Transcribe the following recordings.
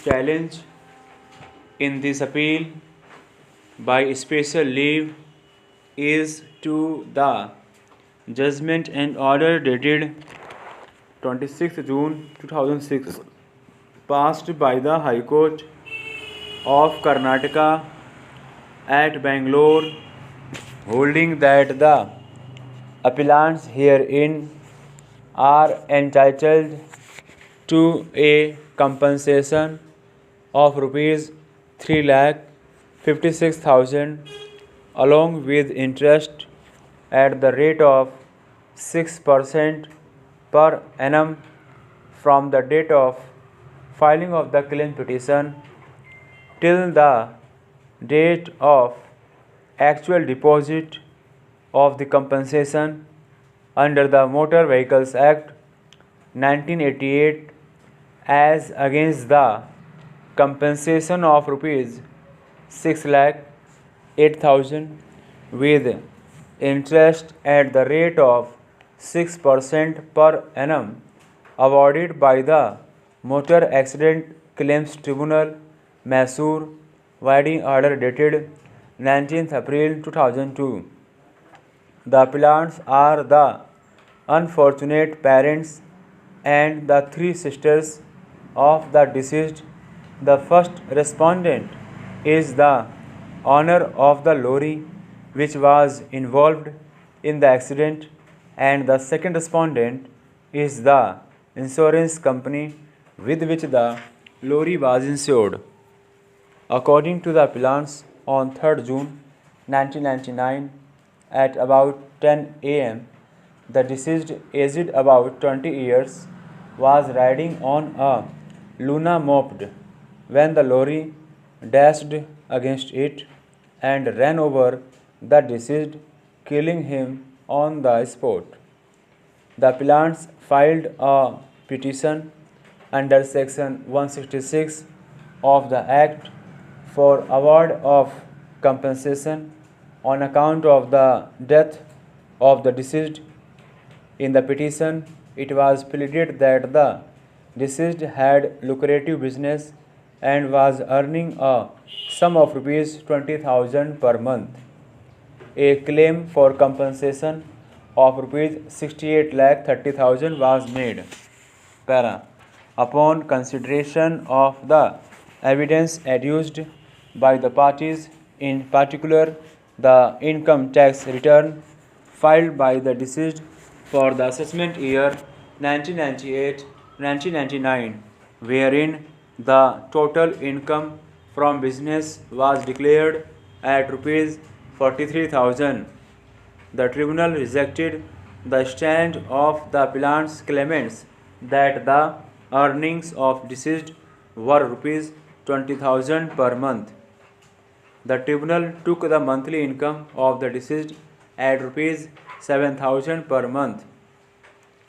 challenge in this appeal by special leave is to the judgment and order dated 26 June 2006 passed by the High Court of Karnataka at Bangalore, holding that the appellants herein are entitled to a compensation of rupees 3,56,000 along with interest at the rate of 6% per annum from the date of filing of the claim petition till the date of actual deposit of the compensation under the Motor Vehicles Act 1988 as against the compensation of rupees 6,08,000 with interest at the rate of 6% per annum awarded by the Motor Accident Claims Tribunal, Mysore, Wadi order dated 19th April 2002. The appellants are the unfortunate parents and the three sisters of the deceased. The first respondent is the owner of the lorry which was involved in the accident, and the second respondent is the insurance company with which the lorry was insured. According to the appellants, on 3rd June 1999 at about 10 am, the deceased, aged about 20 years, was riding on a Luna moped when the lorry dashed against it and ran over the deceased, killing him on the spot. The appellants filed a petition under Section 166 of the Act for award of compensation on account of the death of the deceased. In the petition, it was pleaded that the deceased had lucrative business and was earning a sum of rupees 20,000 per month. A claim for compensation of rupees 68,30,000 was made. Para. Upon consideration of the evidence adduced by the parties, in particular the income tax return filed by the deceased for the assessment year 1998-1999, wherein the total income from business was declared at rupees 43,000. The tribunal rejected the stand of the appellant's claimants that the earnings of deceased were rupees 20,000 per month. The tribunal took the monthly income of the deceased at rupees 7,000 per month,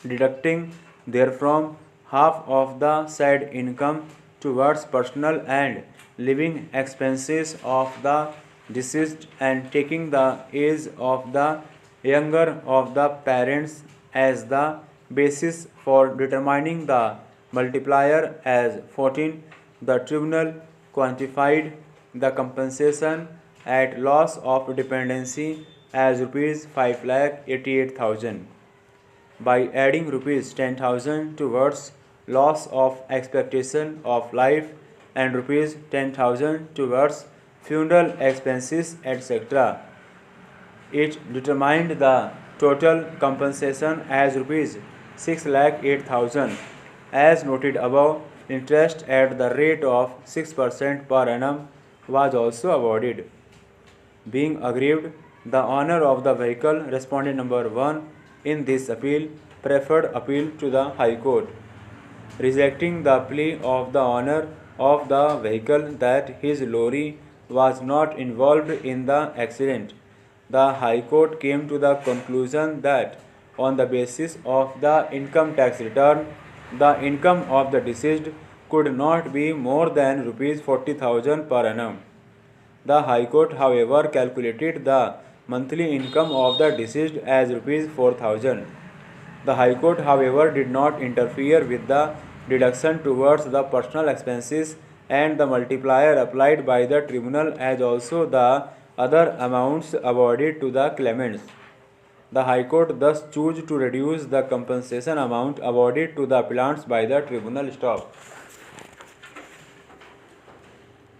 deducting therefrom half of the said income towards personal and living expenses of the deceased and taking the age of the younger of the parents as the basis for determining the multiplier as 14. The tribunal quantified the compensation at loss of dependency as rupees 5,88,000 by adding rupees 10,000 towards loss of expectation of life and rupees 10,000 towards funeral expenses, etc. It determined the total compensation as rupees 6,08,000. As noted above, interest at the rate of 6% per annum was also awarded. Being aggrieved, the owner of the vehicle, respondent number 1 in this appeal, preferred appeal to the High Court, rejecting the plea of the owner of the vehicle that his lorry was not involved in the accident. The High Court came to the conclusion that on the basis of the income tax return, the income of the deceased could not be more than rupees 40,000 per annum. The High Court, however, calculated the monthly income of the deceased as rupees 4,000. The High Court, however, did not interfere with the deduction towards the personal expenses and the multiplier applied by the tribunal as also the other amounts awarded to the claimants. The High Court thus chose to reduce the compensation amount awarded to the appellants by the tribunal. Stop.